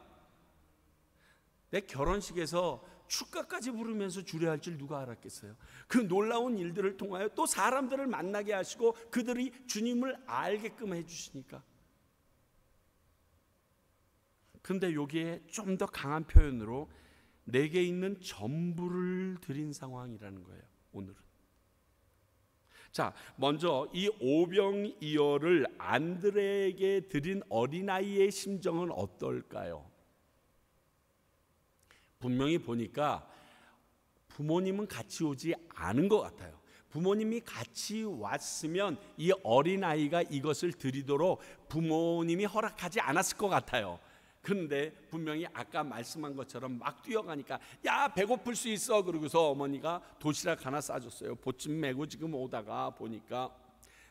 내 결혼식에서 축가까지 부르면서 주례할 줄 누가 알았겠어요. 그 놀라운 일들을 통하여 또 사람들을 만나게 하시고 그들이 주님을 알게끔 해주시니까. 그런데 여기에 좀 더 강한 표현으로 내게 있는 전부를 드린 상황이라는 거예요. 오늘은. 자, 먼저 이 오병이어를 안드레에게 드린 어린아이의 심정은 어떨까요? 분명히 보니까 부모님은 같이 오지 않은 것 같아요. 부모님이 같이 왔으면 이 어린아이가 이것을 드리도록 부모님이 허락하지 않았을 것 같아요. 그런데 분명히 아까 말씀한 것처럼 막 뛰어가니까 야, 배고플 수 있어. 그러고서 어머니가 도시락 하나 싸줬어요. 보침 메고 지금 오다가 보니까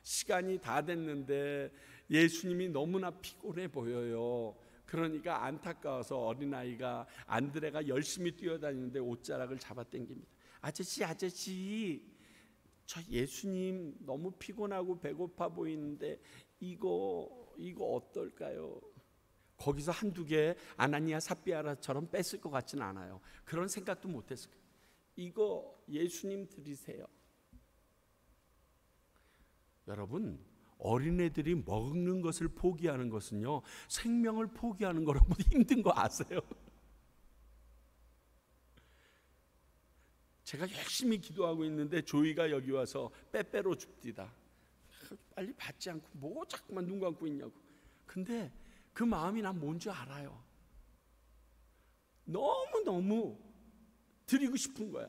시간이 다 됐는데 예수님이 너무나 피곤해 보여요. 그러니까 안타까워서 어린아이가 안드레가 열심히 뛰어다니는데 옷자락을 잡아당깁니다. 아저씨, 저 예수님 너무 피곤하고 배고파 보이는데 이거 어떨까요? 거기서 한두 개 아나니아 삽비아라처럼 뺐을 것 같지는 않아요. 그런 생각도 못했을 거예요. 이거 예수님 드리세요. 여러분, 어린애들이 먹는 것을 포기하는 것은요, 생명을 포기하는 거라고 힘든 거 아세요? 제가 열심히 기도하고 있는데 조이가 여기 와서 빼빼로 줍디다. 빨리 받지 않고 뭐 자꾸만 눈 감고 있냐고. 근데 그 마음이 난 뭔지 알아요. 너무너무 드리고 싶은 거야.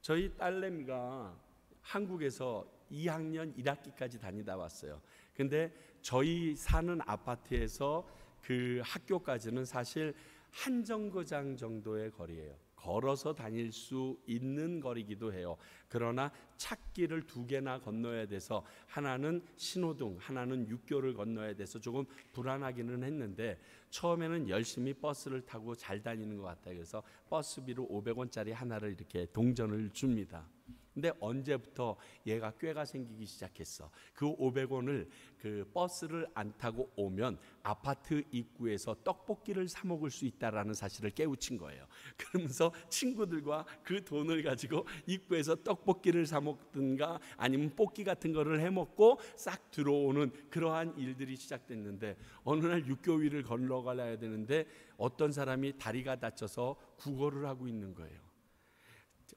저희 딸내미가 한국에서 2학년 1학기까지 다니다 왔어요. 근데 저희 사는 아파트에서 그 학교까지는 사실 한 정거장 정도의 거리예요. 걸어서 다닐 수 있는 거리기도 해요. 그러나 찻길을 두 개나 건너야 돼서 하나는 신호등, 하나는 육교를 건너야 돼서 조금 불안하기는 했는데 처음에는 열심히 버스를 타고 잘 다니는 것 같아요. 그래서 버스비로 500원짜리 하나를 이렇게 동전을 줍니다. 근데 언제부터 얘가 꾀가 생기기 시작했어. 그 500원을 그 버스를 안 타고 오면 아파트 입구에서 떡볶이를 사 먹을 수 있다라는 사실을 깨우친 거예요. 그러면서 친구들과 그 돈을 가지고 입구에서 떡볶이를 사 먹든가 아니면 볶기 같은 거를 해 먹고 싹 들어오는 그러한 일들이 시작됐는데 어느 날 육교 위를 건너가야 되는데 어떤 사람이 다리가 다쳐서 구걸을 하고 있는 거예요.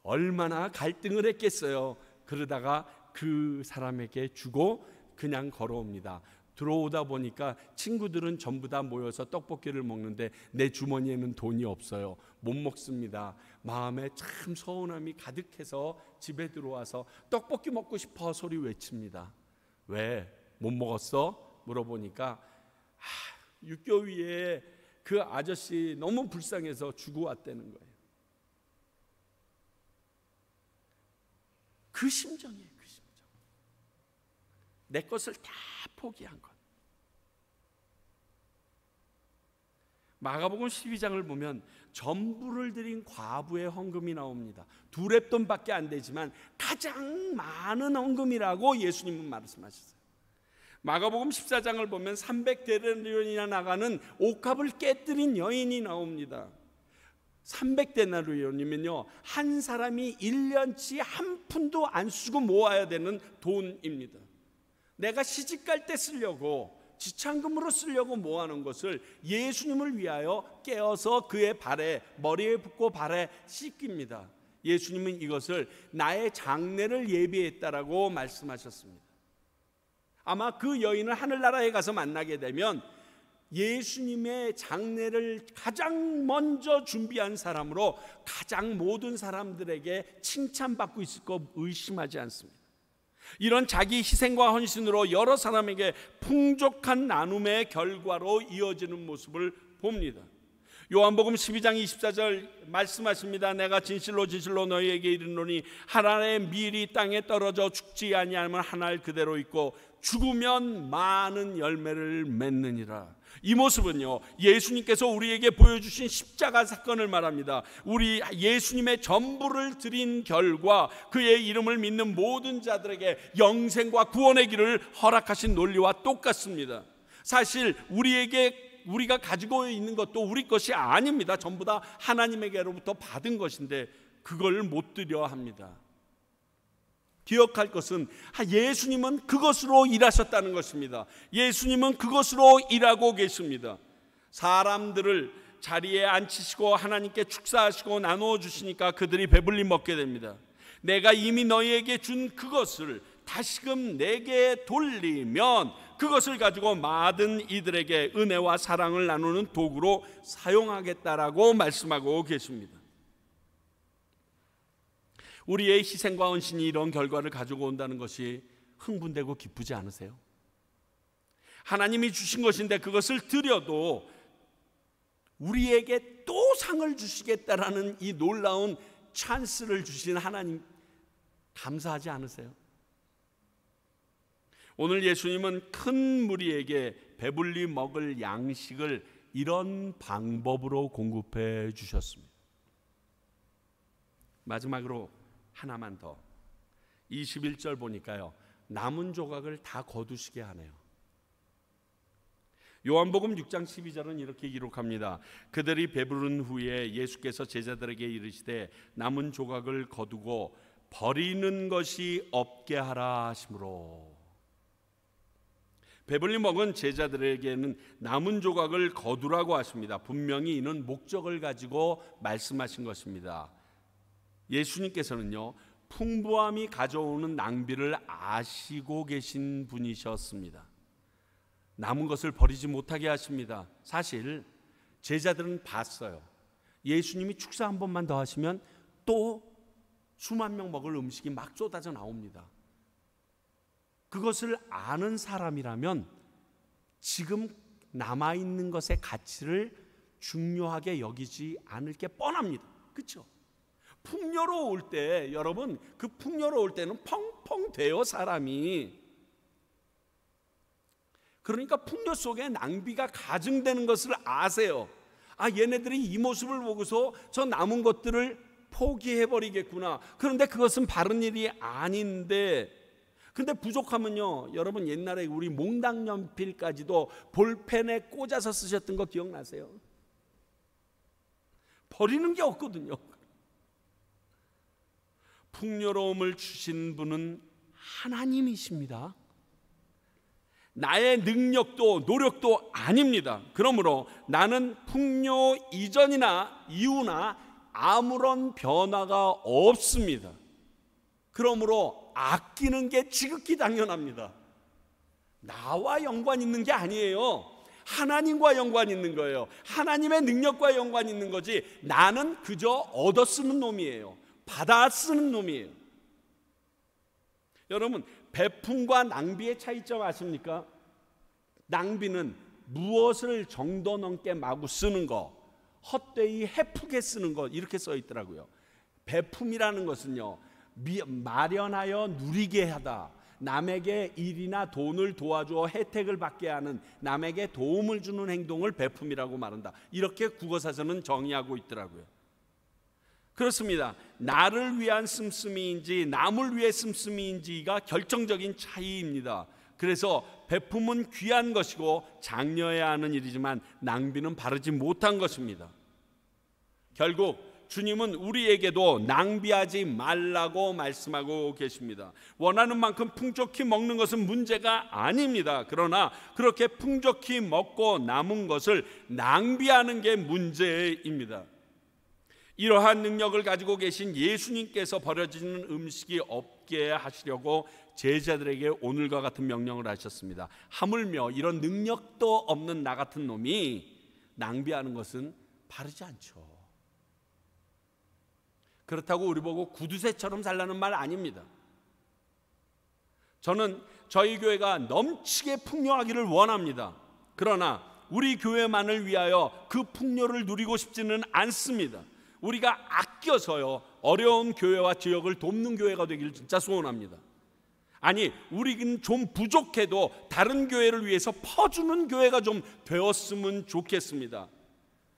얼마나 갈등을 했겠어요. 그러다가 그 사람에게 주고 그냥 걸어옵니다. 들어오다 보니까 친구들은 전부 다 모여서 떡볶이를 먹는데 내 주머니에는 돈이 없어요. 못 먹습니다. 마음에 참 서운함이 가득해서 집에 들어와서 떡볶이 먹고 싶어 소리 외칩니다. 왜? 못 먹었어? 물어보니까 육교 위에 그 아저씨 너무 불쌍해서 주고 왔다는 거예요. 그 심정이에요. 그 심정. 내 것을 다 포기한 것. 마가복음 12장을 보면 전부를 드린 과부의 헌금이 나옵니다. 2렙돈밖에 안 되지만 가장 많은 헌금이라고 예수님은 말씀하셨어요. 마가복음 14장을 보면 300데나리온이나 나가는 옥합을 깨뜨린 여인이 나옵니다. 300데나리온이면요 한 사람이 1년치 한 푼도 안 쓰고 모아야 되는 돈입니다. 내가 시집갈 때 쓰려고 지참금으로 쓰려고 모아놓은 것을 예수님을 위하여 깨어서 그의 발에 머리에 붓고 발에 씻깁니다. 예수님은 이것을 나의 장례를 예비했다라고 말씀하셨습니다. 아마 그 여인을 하늘나라에 가서 만나게 되면 예수님의 장례를 가장 먼저 준비한 사람으로 가장 모든 사람들에게 칭찬받고 있을 거 의심하지 않습니다. 이런 자기 희생과 헌신으로 여러 사람에게 풍족한 나눔의 결과로 이어지는 모습을 봅니다. 요한복음 12장 24절 말씀하십니다. 내가 진실로 진실로 너희에게 이르노니 한 알의 밀이 땅에 떨어져 죽지 아니하면 한 알 그대로 있고 죽으면 많은 열매를 맺느니라. 이 모습은요 예수님께서 우리에게 보여주신 십자가 사건을 말합니다. 우리 예수님의 전부를 드린 결과 그의 이름을 믿는 모든 자들에게 영생과 구원의 길을 허락하신 논리와 똑같습니다. 사실 우리가 가지고 있는 것도 우리 것이 아닙니다. 전부 다 하나님에게로부터 받은 것인데 그걸 못 드려 합니다. 기억할 것은 예수님은 그것으로 일하셨다는 것입니다. 예수님은 그것으로 일하고 계십니다. 사람들을 자리에 앉히시고 하나님께 축사하시고 나누어 주시니까 그들이 배불리 먹게 됩니다. 내가 이미 너희에게 준 그것을 다시금 내게 돌리면 그것을 가지고 많은 이들에게 은혜와 사랑을 나누는 도구로 사용하겠다라고 말씀하고 계십니다. 우리의 희생과 헌신이 이런 결과를 가지고 온다는 것이 흥분되고 기쁘지 않으세요? 하나님이 주신 것인데 그것을 드려도 우리에게 또 상을 주시겠다라는 이 놀라운 찬스를 주신 하나님 감사하지 않으세요? 오늘 예수님은 큰 무리에게 배불리 먹을 양식을 이런 방법으로 공급해 주셨습니다. 마지막으로 하나만 더, 21절 보니까요, 남은 조각을 다 거두시게 하네요. 요한복음 6장 12절은 이렇게 기록합니다. 그들이 배부른 후에 예수께서 제자들에게 이르시되 남은 조각을 거두고 버리는 것이 없게 하라 하시므로. 배불리 먹은 제자들에게는 남은 조각을 거두라고 하십니다. 분명히 이는 목적을 가지고 말씀하신 것입니다. 예수님께서는요, 풍부함이 가져오는 낭비를 아시고 계신 분이셨습니다. 남은 것을 버리지 못하게 하십니다. 사실 제자들은 봤어요. 예수님이 축사 한 번만 더 하시면 또 수만 명 먹을 음식이 막 쏟아져 나옵니다. 그것을 아는 사람이라면 지금 남아있는 것의 가치를 중요하게 여기지 않을 게 뻔합니다. 그렇죠? 풍요로울 때, 여러분, 그 풍요로울 때는 펑펑 돼요, 사람이. 그러니까 풍요 속에 낭비가 가증되는 것을 아세요. 아, 얘네들이 이 모습을 보고서 저 남은 것들을 포기해버리겠구나. 그런데 그것은 바른 일이 아닌데, 근데 부족하면요, 여러분 옛날에 우리 몽당 연필까지도 볼펜에 꽂아서 쓰셨던 거 기억나세요? 버리는 게 없거든요. 풍요로움을 주신 분은 하나님이십니다. 나의 능력도 노력도 아닙니다. 그러므로 나는 풍요 이전이나 이후나 아무런 변화가 없습니다. 그러므로 아끼는 게 지극히 당연합니다. 나와 연관 있는 게 아니에요. 하나님과 연관 있는 거예요. 하나님의 능력과 연관 있는 거지, 나는 그저 얻어 쓰는 놈이에요. 받아 쓰는 놈이에요. 여러분, 베품과 낭비의 차이점 아십니까? 낭비는 무엇을 정도 넘게 마구 쓰는 거, 헛되이 헤프게 쓰는 것, 이렇게 써 있더라고요. 베품이라는 것은요, 마련하여 누리게 하다, 남에게 일이나 돈을 도와주어 혜택을 받게 하는, 남에게 도움을 주는 행동을 베품이라고 말한다. 이렇게 국어사전은 정의하고 있더라고요. 그렇습니다. 나를 위한 씀씀이인지 남을 위해 씀씀이인지가 결정적인 차이입니다. 그래서 베품은 귀한 것이고 장려해야 하는 일이지만 낭비는 바르지 못한 것입니다. 결국 주님은 우리에게도 낭비하지 말라고 말씀하고 계십니다. 원하는 만큼 풍족히 먹는 것은 문제가 아닙니다. 그러나 그렇게 풍족히 먹고 남은 것을 낭비하는 게 문제입니다. 이러한 능력을 가지고 계신 예수님께서 버려지는 음식이 없게 하시려고 제자들에게 오늘과 같은 명령을 하셨습니다. 하물며 이런 능력도 없는 나 같은 놈이 낭비하는 것은 바르지 않죠. 그렇다고 우리 보고 구두쇠처럼 살라는 말 아닙니다. 저는 저희 교회가 넘치게 풍요하기를 원합니다. 그러나 우리 교회만을 위하여 그 풍요를 누리고 싶지는 않습니다. 우리가 아껴서요, 어려운 교회와 지역을 돕는 교회가 되기를 진짜 소원합니다. 아니, 우리는 좀 부족해도 다른 교회를 위해서 퍼주는 교회가 좀 되었으면 좋겠습니다.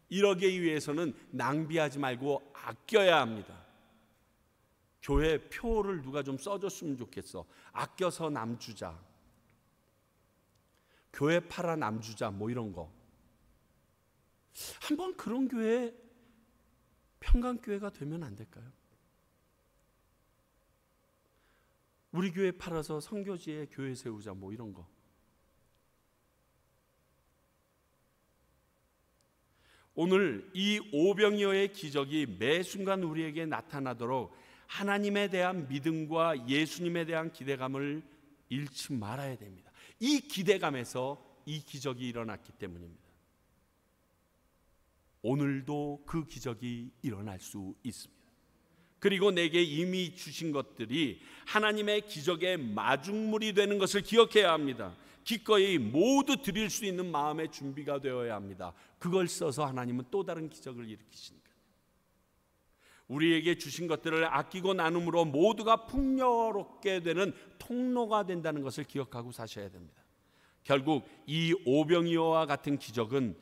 이러기 위해서는 낭비하지 말고 아껴야 합니다. 교회 표를 누가 좀 써줬으면 좋겠어. 아껴서 남주자, 교회 팔아 남주자, 뭐 이런 거. 한번 그런 교회, 평강교회가 되면 안 될까요? 우리 교회 팔아서 선교지에 교회 세우자, 뭐 이런 거. 오늘 이 오병이어의 기적이 매 순간 우리에게 나타나도록 하나님에 대한 믿음과 예수님에 대한 기대감을 잃지 말아야 됩니다. 이 기대감에서 이 기적이 일어났기 때문입니다. 오늘도 그 기적이 일어날 수 있습니다. 그리고 내게 이미 주신 것들이 하나님의 기적의 마중물이 되는 것을 기억해야 합니다. 기꺼이 모두 드릴 수 있는 마음의 준비가 되어야 합니다. 그걸 써서 하나님은 또 다른 기적을 일으키시니까. 우리에게 주신 것들을 아끼고 나눔으로 모두가 풍요롭게 되는 통로가 된다는 것을 기억하고 사셔야 됩니다. 결국 이 오병이어와 같은 기적은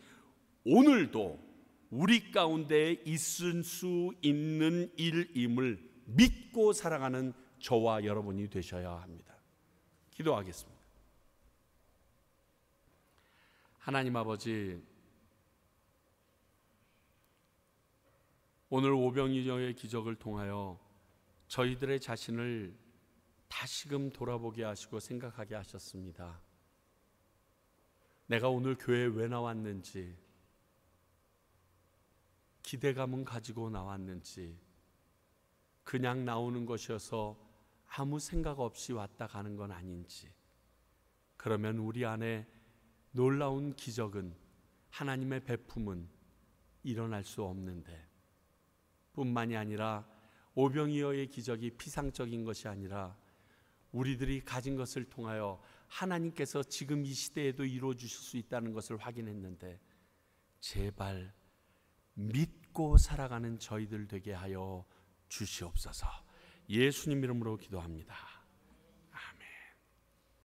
오늘도 우리 가운데 있을 수 있는 일임을 믿고 살아가는 저와 여러분이 되셔야 합니다. 기도하겠습니다. 하나님 아버지, 오늘 오병이어의 기적을 통하여 저희들의 자신을 다시금 돌아보게 하시고 생각하게 하셨습니다. 내가 오늘 교회에 왜 나왔는지, 기대감은 가지고 나왔는지, 그냥 나오는 것이어서 아무 생각 없이 왔다 가는 건 아닌지, 그러면 우리 안에 놀라운 기적은, 하나님의 베품은 일어날 수 없는데, 뿐만이 아니라 오병이어의 기적이 피상적인 것이 아니라 우리들이 가진 것을 통하여 하나님께서 지금 이 시대에도 이루어 주실 수 있다는 것을 확인했는데, 제발 믿고 살아가는 저희들 되게 하여 주시옵소서. 예수님 이름으로 기도합니다.